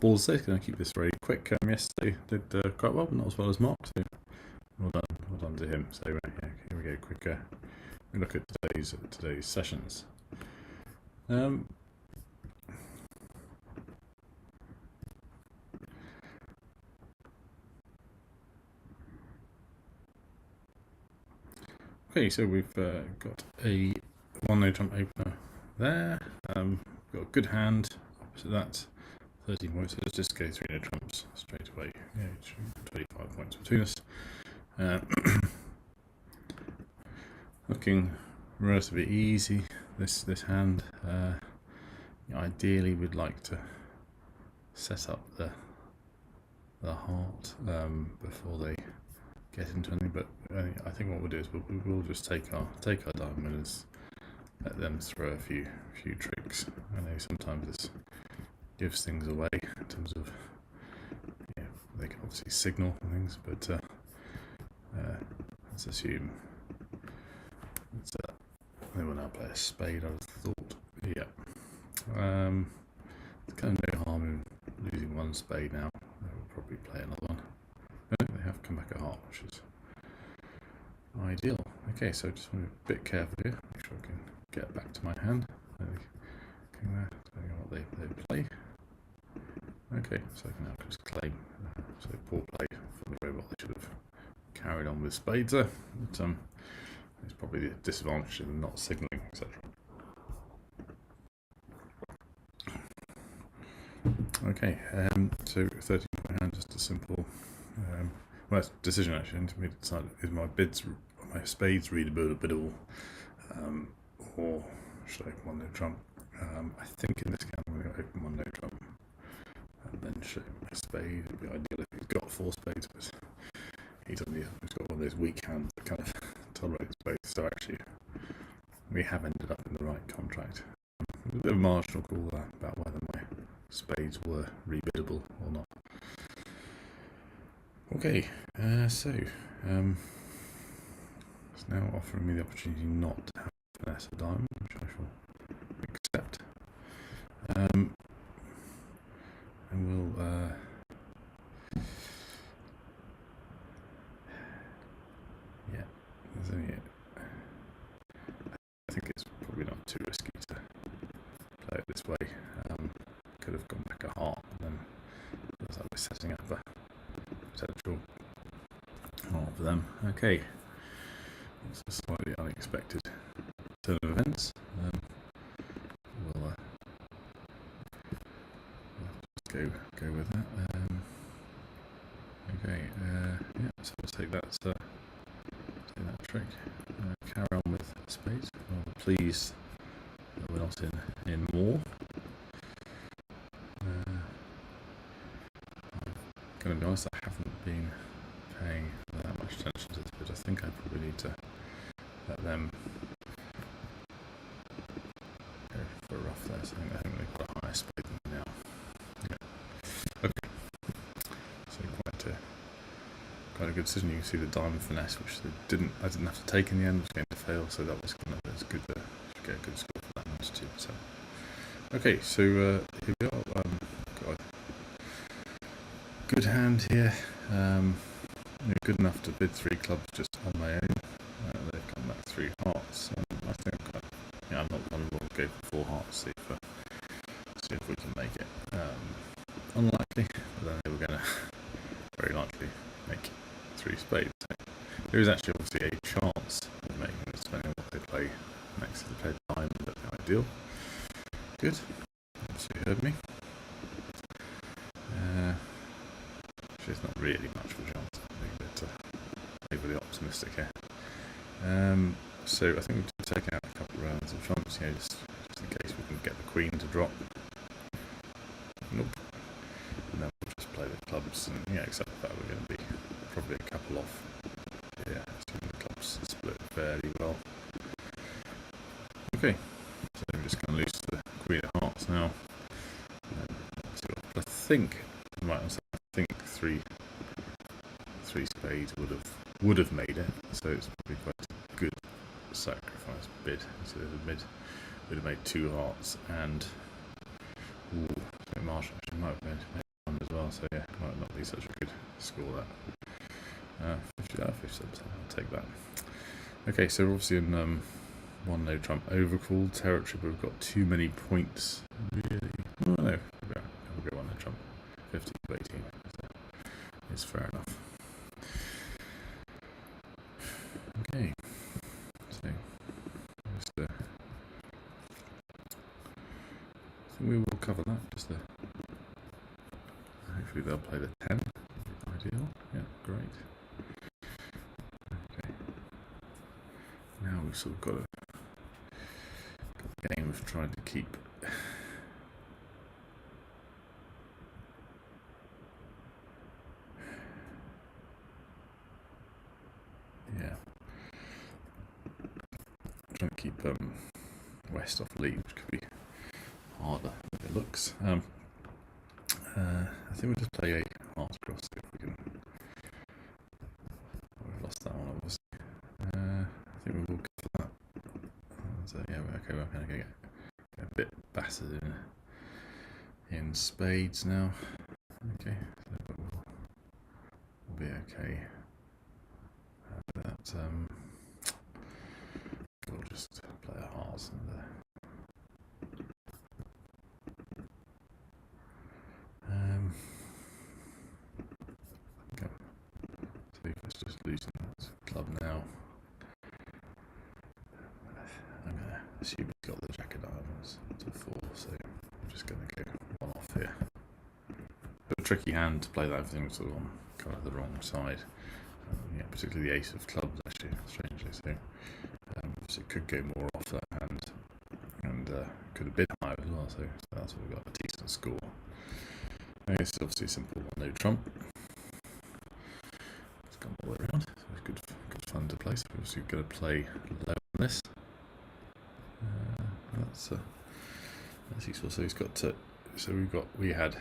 balls today. Going to keep this very quick. Yesterday did quite well, but not as well as Mark. So well done to him. So yeah, here we go. Quick look at today's sessions. Okay, so we've got a one-no trump opener there. Got a good hand opposite that. 13 points. So let's just go through no trumps straight away. Yeah, 25 points between us. Looking relatively easy. This hand. Ideally, we'd like to set up the heart before they get into anything. But I think what we'll do is we'll just take our diamond and let them throw a few tricks. I know sometimes this gives things away in terms of they can obviously signal things, but let's assume they will now play a spade. I would have thought, yeah. There's kind of no harm in losing one spade now. They will probably play another one. No, they have come back a heart, which is ideal. Okay, so just want to be a bit careful here. Make sure I can get back to my hand. Depending on what they play. Okay, so I can now just claim. So poor play for the robot. They should have carried on with spades there. But it's probably the disadvantage of not signalling, etc. Okay, so 13-point hand, just a simple decision actually. And to me, decide is my spades readable, or should I open one no trump? I think in this game I'm going to open one no trump and then show my spade. It'd be ideal if he's got 4 spades, but he doesn't. He's got one of those weak hands that kind of tolerates both. So actually, we have ended up in the right contract. A bit of a marginal call about whether my spades were rebiddable or not. Okay, so it's now offering me the opportunity not to have finesse a diamond, which I shall accept. And we'll yeah, there's only I think it's probably not too risky to play it this way. Could have gone back a heart, and then looks like we're setting up a potential heart for them. Okay, it's a slightly unexpected turn of events. We'll just go with that. Okay, yeah. So let's take that trick. Carry on with spades. I'm pleased that we're not in more. Going to be honest, I haven't been paying that much attention to this, but I think I probably need to let them go for a rough there. So I think they've got a higher spade than me now. Yeah. Okay. So quite a good decision. You can see the diamond finesse, which I didn't have to take in the end. Was going to fail, so that was good. Should get a good score for that 92%. Okay, so here we are. Got a good hand here. Good enough to bid 3 clubs just on my own. They've come back 3 hearts. I think I'm not vulnerable. Go for 4 hearts. See if we can make it. Unlikely, but then they were going to very likely make 3 spades. So there is actually obviously a chance of making this, depending on what they play next. If they play diamond, that'd be ideal. Good. So you heard me. It's not really much of a chance. I'm a bit overly optimistic here. So I think we've taken out a couple of rounds of trumps, just in case we can get the queen to drop. Nope. And then we'll just play the clubs, and except for that we're going to be probably a couple off. Yeah, assuming the clubs split fairly well. Okay, so we're just going to lose the queen of hearts now. I think three spades would have made it, so it's probably quite a good sacrifice bid. So the mid would have made 2 hearts, and Marshall actually might have made so yeah, might not be such a good score that. 57%, I'll take that. Okay, so we're obviously in one no trump overcalled territory, but we've got too many points. Really? Oh no, we'll go one no trump. 50 to 18. So it's fair enough. Okay, so just, I think we will cover that. Hopefully they'll play the 10. Ideal. Yeah, great. Okay. Now we've sort of got a game of trying to keep West off lead, which could be harder than it looks. I think we'll just play a heart cross if we can. We've lost that one, obviously. I think we will cover that. So yeah, okay, we're going to get a bit battered in spades now. Okay, so we'll be okay. We'll just play a hearts and okay. So let's just loosen that club now. I'm going to assume he's got the jack of diamonds to 4, so I'm just going to go one off here. A tricky hand to play that, everything was sort of on kind of the wrong side. Yeah, particularly the ace of clubs, actually, strangely. So it could go more off that hand, and could have been higher as well. So that's why we've got a decent score. Okay, so obviously simple no trump. It's gone all the way around. So it's good fun to play. So we're obviously going to play low on this. That's useful. So he's got to. So we had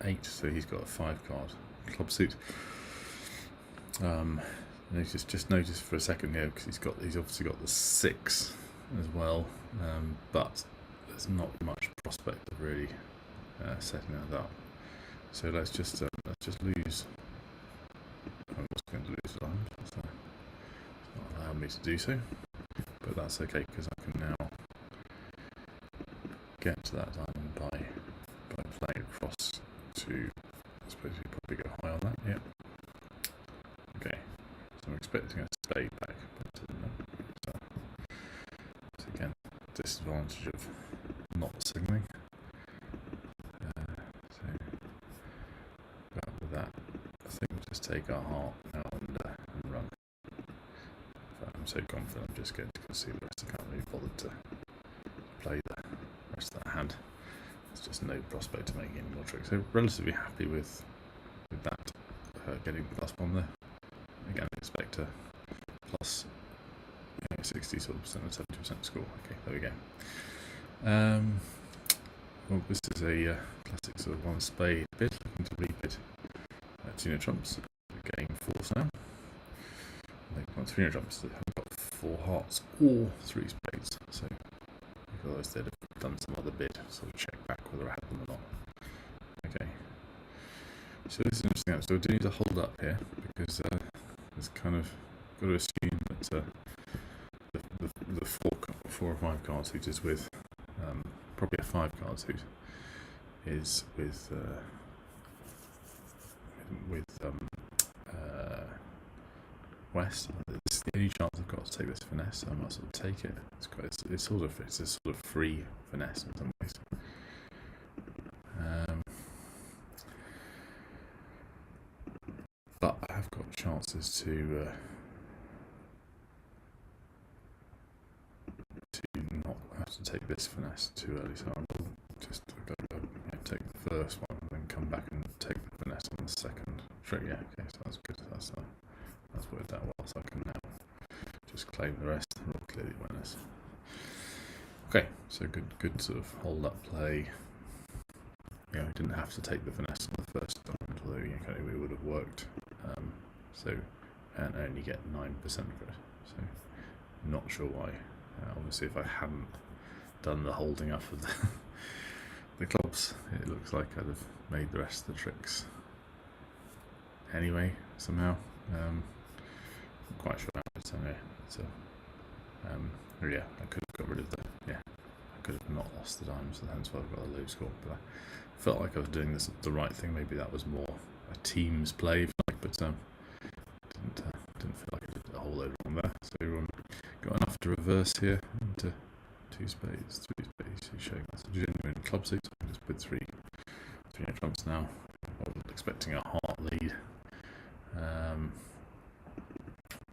8. So he's got a 5-card club suit. Just notice for a second here, because he's obviously got the 6 as well, but there's not much prospect of really setting that up. So let's just lose. I'm just going to lose line. It's not allowing me to do so, but that's okay because I can now get to that diamond by playing across to. I suppose you probably go high on that. Yeah. Okay. I'm expecting a spade back, but no. So again, disadvantage of not signalling. But with that, I think we'll just take our heart now and run. I'm so confident I'm just going to concede the rest. I can't really bother to play the rest of that hand. There's just no prospect of making any more tricks. So relatively happy with that, getting the +1 there. Again, expect a plus 60 sort of percent or 70% score. Okay, there we go. Well, this is a classic sort of one spade bid, looking to rebid 2 no trumps. We're getting 4s now. They've got 3 no trumps that have got 4 hearts or 3 spades. So otherwise they'd have done some other bid, sort of check back whether I had them or not. Okay. So this is interesting. So we do need to hold up here because it's kind of got to assume that the 4 or 5 card suit is with probably a 5 card suit is with West. This is the only chance I've got to take this finesse, so I might sort of take it. It's a sort of free finesse in some ways. But I have got chances to not have to take this finesse too early, so I will just take the first one and then come back and take the finesse on the second trick. Yeah, okay, so that's good. That's worked out well, so I can now just claim the rest. We'll clearly winners. Okay, so good sort of hold up play. Yeah, I didn't have to take the finesse on the first diamond, although it would have worked. And only get 9% of it. So not sure why. Obviously, if I hadn't done the holding up of the clubs, it looks like I'd have made the rest of the tricks anyway, somehow. I'm quite sure how it's anyway. So, yeah, I could have got rid of I could have not lost the diamonds, and hence why I've got a low score. But I felt like I was doing this the right thing. Maybe that was more a team's play, if you like, but didn't feel like I did a whole load wrong there. So got enough to reverse here into 2 spades, 3 spades. Showing that's a genuine club suit. So I can just put three trumps now. I wasn't expecting a heart lead,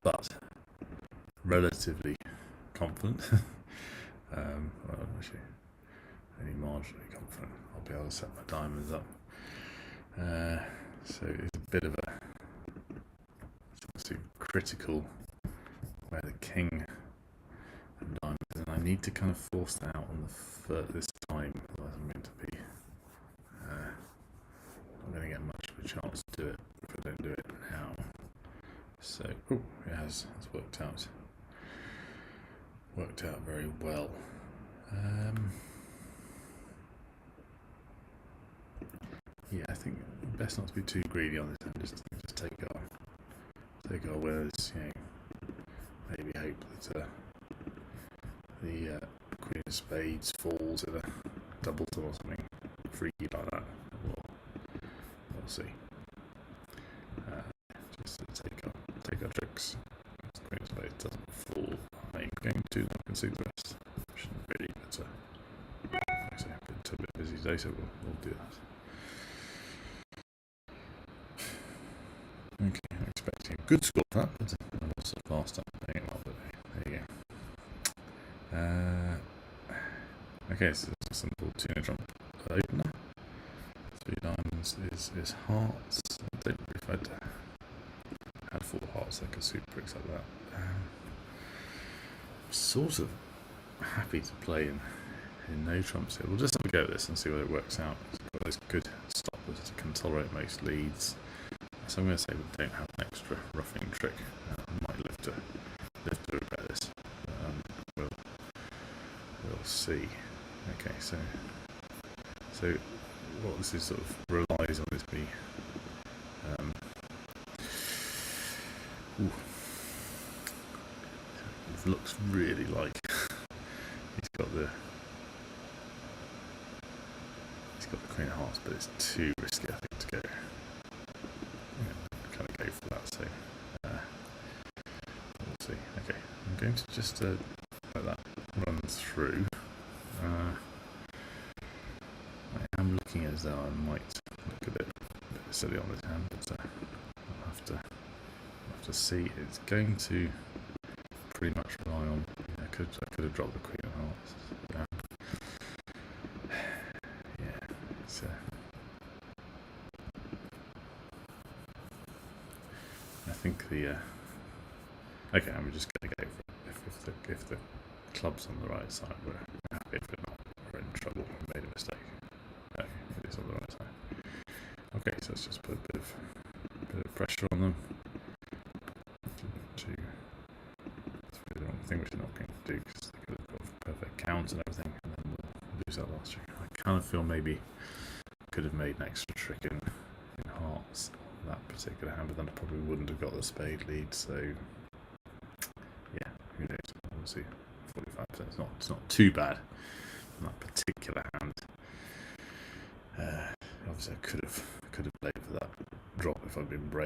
but relatively confident. Well, actually, only marginally confident I'll be able to set my diamonds up. So it's a bit of a critical where the king and diamonds, and I need to kind of force that out on the this time, otherwise I'm going to be not going to get much of a chance to do it if I don't do it now. So, it has worked out very well. Yeah, I think best not to be too greedy on this and just take our winners. Maybe hope that the Queen of Spades falls in a double or something freaky like that. We'll see. Just to take our tricks. If the Queen of Spades doesn't fall, I'm going to concede the rest. Shouldn't really, but actually I've been a bit busy today, so we'll do that. Okay, I'm expecting a good score for that, but I'm also fast up playing it well, but there you go. Okay, so it's a simple tuna trump opener. 3 diamonds is hearts. I don't know if I'd had 4 hearts, I could suit bricks like that. I'm sort of happy to play in no trumps here. We'll just have a go at this and see whether it works out. It's got those good stoppers to can tolerate most leads. So I'm going to say we don't have an extra roughing trick. I might live to regret this. We'll see. Okay, so what this is sort of relies on is me. It looks really like he's got the Queen of Hearts, but it's too risky, I think, to go. Kind of go for that. So we'll see. Okay, I'm going to just let that run through. I am looking as though I might look a bit silly on this hand, but I'll have to see. It's going to pretty much rely on. I could have dropped the Queen of Hearts. It's I think okay, I'm just going to go for it. If the club's on the right side, we're happy. If we're in trouble, we made a mistake. Okay, it is on the right side. Okay, so let's just put a bit of pressure on them. It's the wrong thing, which they're not going to do because they could have got perfect counts and everything, and then we'll lose that last trick. I kind of feel maybe I could have made an extra trick in hearts on that particular hand, but then I probably wouldn't have got the spade lead. So yeah, who knows? We'll see. 45%. It's not too bad on that particular hand. Obviously, I could have played for that drop if I'd been brave.